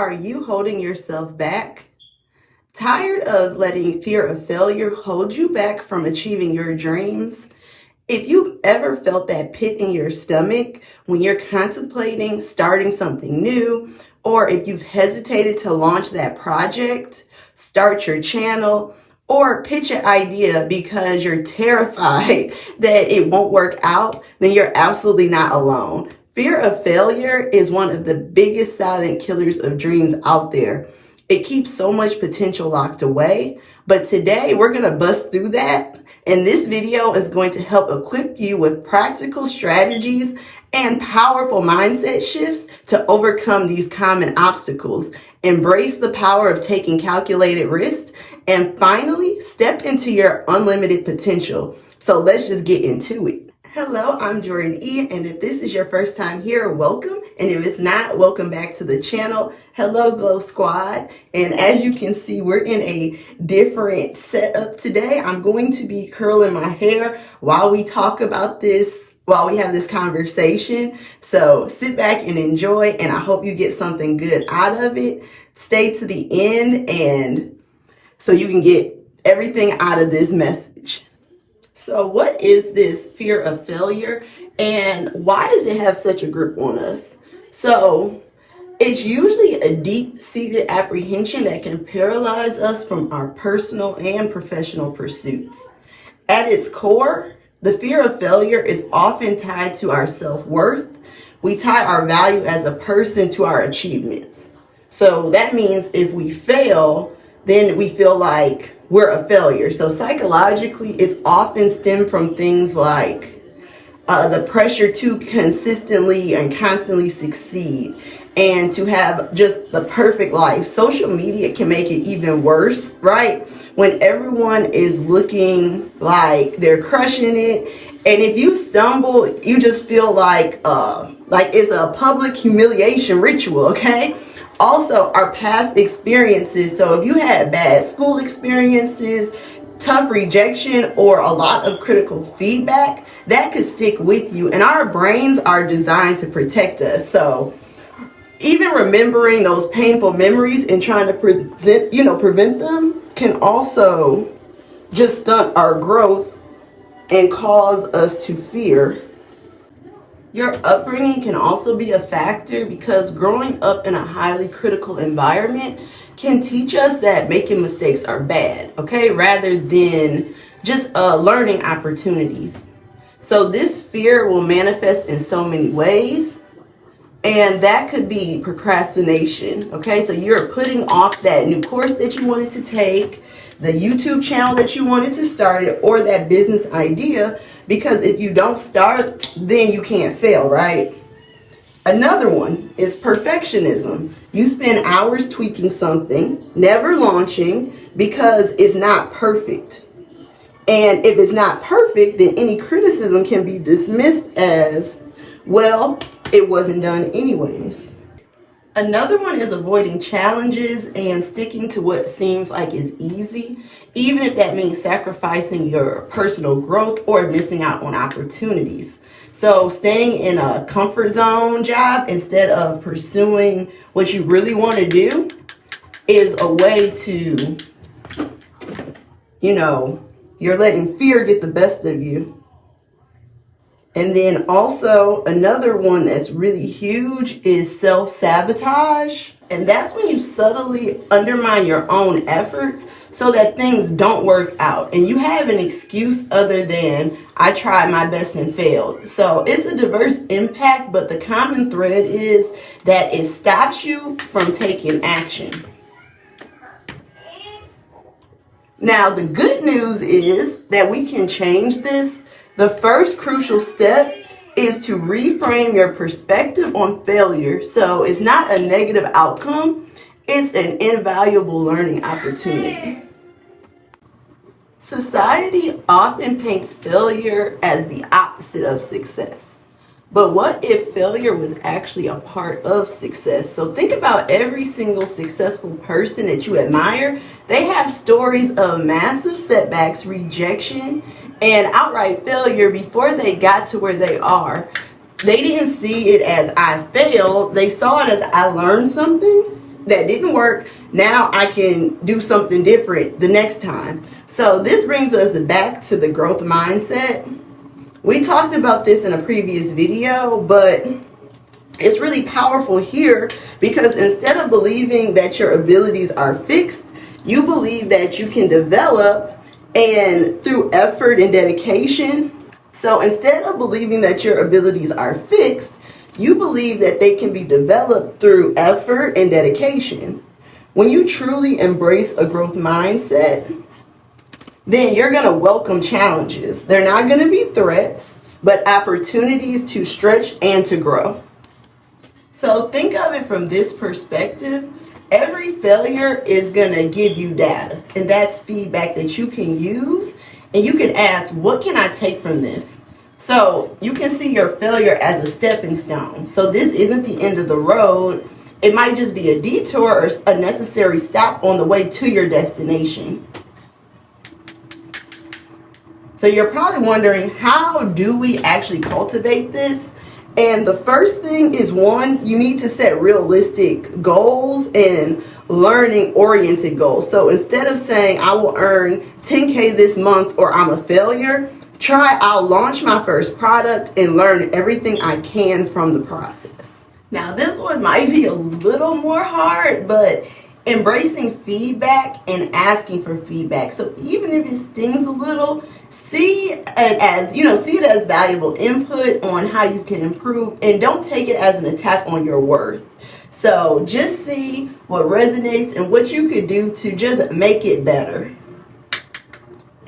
Are you holding yourself back? Tired of letting fear of failure hold you back from achieving your dreams? If you've ever felt that pit in your stomach when you're contemplating starting something new, or if you've hesitated to launch that project, start your channel, or pitch an idea because you're terrified that it won't work out, then you're absolutely not alone. Fear of failure is one of the biggest silent killers of dreams out there. It keeps so much potential locked away, but today we're going to bust through that. And this video is going to help equip you with practical strategies and powerful mindset shifts to overcome these common obstacles. Embrace the power of taking calculated risks and finally step into your unlimited potential. So let's just get into it. Hello, I'm Jordan E, and if this is your first time here, welcome. And if it's not, welcome back to the channel. Hello, Glow Squad. And as you can see, we're in a different setup today. I'm going to be curling my hair while we talk about this, while we have this conversation. So sit back and enjoy, and I hope you get something good out of it. Stay to the end, and so you can get everything out of this message. So what is this fear of failure, and why does it have such a grip on us? So it's usually a deep-seated apprehension that can paralyze us from our personal and professional pursuits. At its core, the fear of failure is often tied to our self-worth. We tie our value as a person to our achievements. So that means if we fail, then we feel like we're a failure. So psychologically, it's often stemmed from things like the pressure to consistently and constantly succeed and to have just the perfect life. Social media can make it even worse, right? When everyone is looking like they're crushing it. And if you stumble, you just feel like it's a public humiliation ritual, okay? Also, our past experiences. So if you had bad school experiences, tough rejection, or a lot of critical feedback, that could stick with you. And our brains are designed to protect us. So even remembering those painful memories and trying to prevent them can also just stunt our growth and cause us to fear. Your upbringing can also be a factor because growing up in a highly critical environment can teach us that making mistakes are bad, okay, rather than just learning opportunities. So this fear will manifest in so many ways, and that could be procrastination, okay? So you're putting off that new course that you wanted to take, the YouTube channel that you wanted to start, or that business idea, because if you don't start, then you can't fail, right? Another one is perfectionism. You spend hours tweaking something, never launching, because it's not perfect. And if it's not perfect, then any criticism can be dismissed as, well, it wasn't done anyways. Another one is avoiding challenges and sticking to what seems like is easy, even if that means sacrificing your personal growth or missing out on opportunities. So staying in a comfort zone job instead of pursuing what you really want to do is a way to, you're letting fear get the best of you. And then also another one that's really huge is self-sabotage. And that's when you subtly undermine your own efforts so that things don't work out. And you have an excuse other than, I tried my best and failed. So it's a diverse impact, but the common thread is that it stops you from taking action. Now, the good news is that we can change this. The first crucial step is to reframe your perspective on failure. So it's not a negative outcome, it's an invaluable learning opportunity. Society often paints failure as the opposite of success. But what if failure was actually a part of success? So think about every single successful person that you admire. They have stories of massive setbacks, rejection, and outright failure before they got to where they are. They didn't see it as I failed. They saw it as I learned something. that didn't work. Now I can do something different the next time. So this brings us back to the growth mindset. We talked about this in a previous video, but it's really powerful here because instead of believing that your abilities are fixed, you believe that you can develop and through effort and dedication. So instead of believing that your abilities are fixed, you believe that they can be developed through effort and dedication. When you truly embrace a growth mindset, then you're going to welcome challenges. They're not going to be threats, but opportunities to stretch and to grow. So think of it from this perspective. Every failure is going to give you data, and that's feedback that you can use, and you can ask, what can I take from this? So you can see your failure as a stepping stone. So this isn't the end of the road. It might just be a detour or a necessary stop on the way to your destination. So you're probably wondering, how do we actually cultivate this? And the first thing is, one, you need to set realistic goals and learning-oriented goals. So instead of saying, I will earn 10K this month or I'm a failure, try, I'll launch my first product and learn everything I can from the process. Now, this one might be a little more hard, but embracing feedback and asking for feedback. So even if it stings a little, see it as valuable input on how you can improve, and don't take it as an attack on your worth. So just see what resonates and what you could do to just make it better.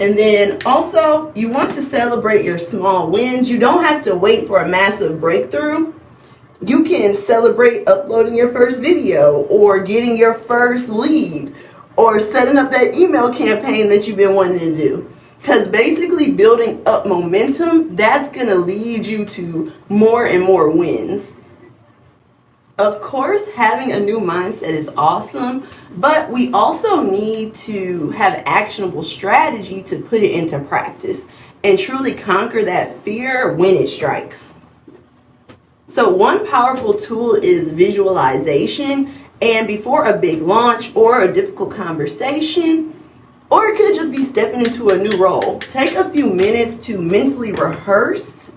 And then also, you want to celebrate your small wins. You don't have to wait for a massive breakthrough. You can celebrate uploading your first video or getting your first lead or setting up that email campaign that you've been wanting to do. Because basically building up momentum, that's going to lead you to more and more wins. Of course, having a new mindset is awesome, but we also need to have actionable strategy to put it into practice and truly conquer that fear when it strikes. So one powerful tool is visualization, and before a big launch or a difficult conversation, or it could just be stepping into a new role, take a few minutes to mentally rehearse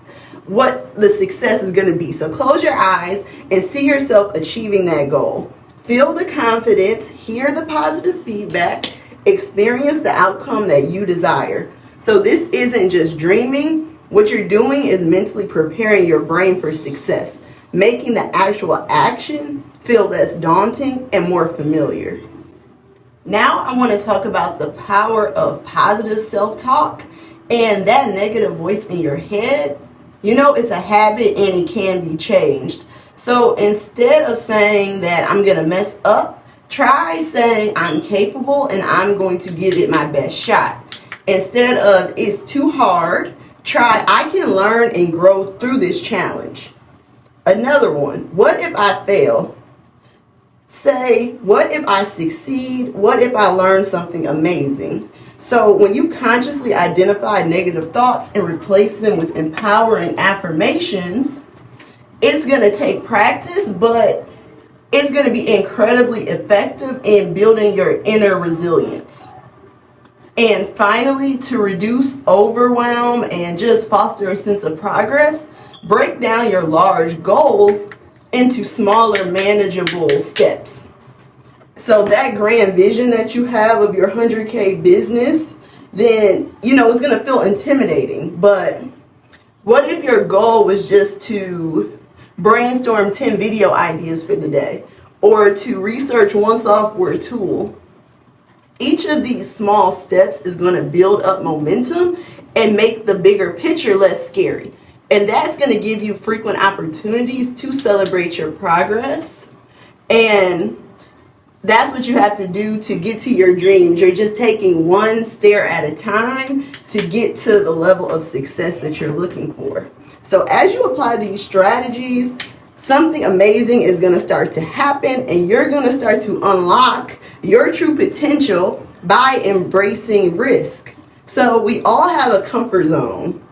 what the success is going to be. So close your eyes and see yourself achieving that goal. Feel the confidence, hear the positive feedback, experience the outcome that you desire. So this isn't just dreaming. What you're doing is mentally preparing your brain for success, making the actual action feel less daunting and more familiar. Now I want to talk about the power of positive self-talk and that negative voice in your head. It's a habit and it can be changed. So instead of saying that I'm going to mess up, try saying I'm capable and I'm going to give it my best shot. Instead of it's too hard, try I can learn and grow through this challenge. Another one, what if I fail? Say, what if I succeed? What if I learn something amazing? So when you consciously identify negative thoughts and replace them with empowering affirmations, it's going to take practice, but it's going to be incredibly effective in building your inner resilience. And finally, to reduce overwhelm and just foster a sense of progress, break down your large goals into smaller, manageable steps. So that grand vision that you have of your 100K business, then, it's going to feel intimidating. But what if your goal was just to brainstorm 10 video ideas for the day, or to research one software tool? Each of these small steps is going to build up momentum and make the bigger picture less scary. And that's going to give you frequent opportunities to celebrate your progress. And that's what you have to do to get to your dreams. You're just taking one stair at a time to get to the level of success that you're looking for. So as you apply these strategies, something amazing is going to start to happen, and you're going to start to unlock your true potential by embracing risk. So we all have a comfort zone.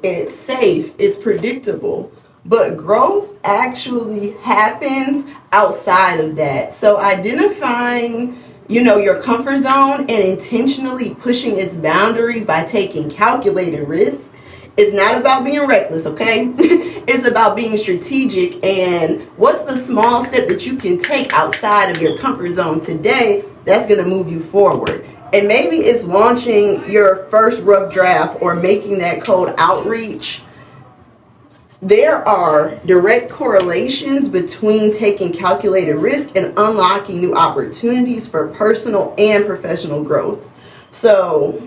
It's safe, it's predictable, but growth actually happens outside of that. So identifying, your comfort zone and intentionally pushing its boundaries by taking calculated risks is not about being reckless, okay? It's about being strategic, and what's the small step that you can take outside of your comfort zone today that's going to move you forward. And maybe it's launching your first rough draft or making that cold outreach. There are direct correlations between taking calculated risk and unlocking new opportunities for personal and professional growth. So,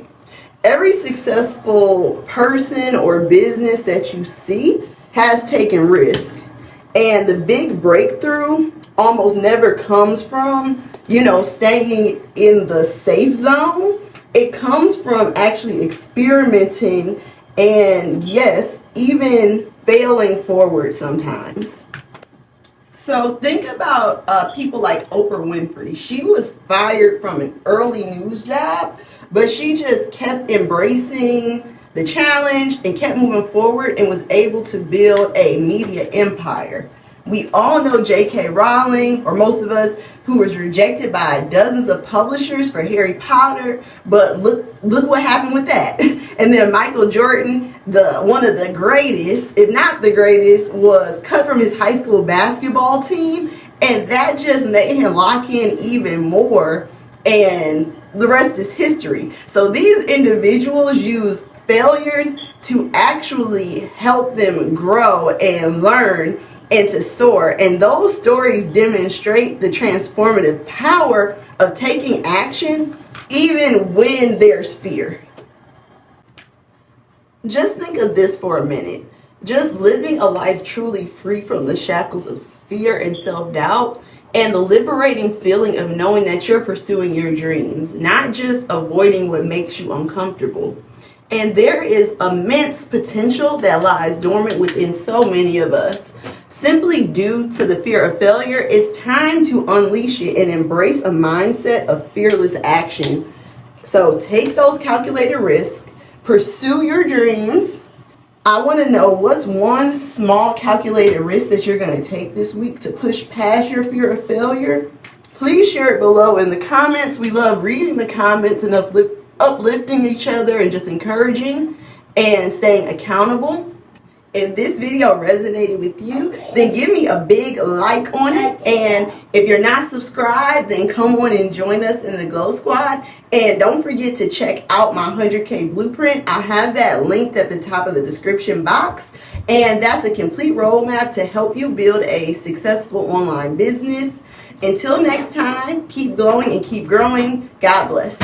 every successful person or business that you see has taken risk. And the big breakthrough almost never comes from, staying in the safe zone. It comes from actually experimenting and, yes, even failing forward sometimes. So think about people like Oprah Winfrey. She was fired from an early news job, but she just kept embracing the challenge and kept moving forward and was able to build a media empire. We all know J.K. Rowling, or most of us, who was rejected by dozens of publishers for Harry Potter, but look what happened with that. And then Michael Jordan, one of the greatest, if not the greatest, was cut from his high school basketball team, and that just made him lock in even more, and the rest is history. So these individuals use failures to actually help them grow and learn and to soar. And those stories demonstrate the transformative power of taking action even when there's fear. Just think of this for a minute. Just living a life truly free from the shackles of fear and self-doubt, and the liberating feeling of knowing that you're pursuing your dreams, not just avoiding what makes you uncomfortable. And there is immense potential that lies dormant within so many of us. Simply due to the fear of failure, it's time to unleash it and embrace a mindset of fearless action. So take those calculated risks, pursue your dreams. I want to know, what's one small calculated risk that you're going to take this week to push past your fear of failure? Please share it below in the comments. We love reading the comments and uplifting each other and just encouraging and staying accountable. If this video resonated with you, then give me a big like on it. And if you're not subscribed, then come on and join us in the Glow Squad. And don't forget to check out my 100K blueprint. I have that linked at the top of the description box. And that's a complete roadmap to help you build a successful online business. Until next time, keep glowing and keep growing. God bless.